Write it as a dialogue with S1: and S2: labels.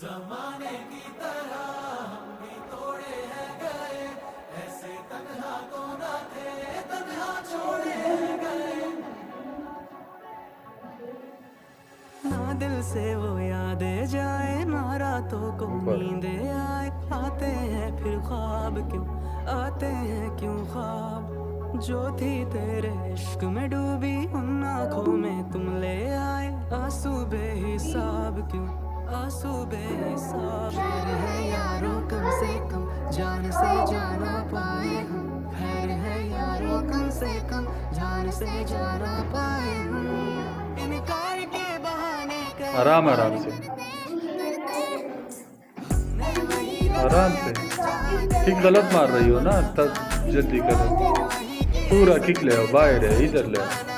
S1: जमाने की तरह हम भी तोड़े हैं गए, ऐसे तन्हा तो ना थे, तन्हा छोड़े हैं गए। ना दिल से वो यादें जाए, ना रातों को नींदे आए, आते हैं फिर ख्वाब क्यों, आते हैं क्यों ख्वाब। जो थी तेरे इश्क में डूबी, उन आँखों में तुम ले आए, आंसू बेहिसाब क्यों, आंसू बेहिसाब। खैर है यारों कम से कम जान से जाना पाए हम, खैर है यारों कम से कम जान से जाना पाए हम। इनकार के बहाने
S2: आराम आराम से, आराम से। किक गलत मार रही हो ना, तब जल्दी करो। पूरा किक ले आओ, बाहर है, इधर ले आओ।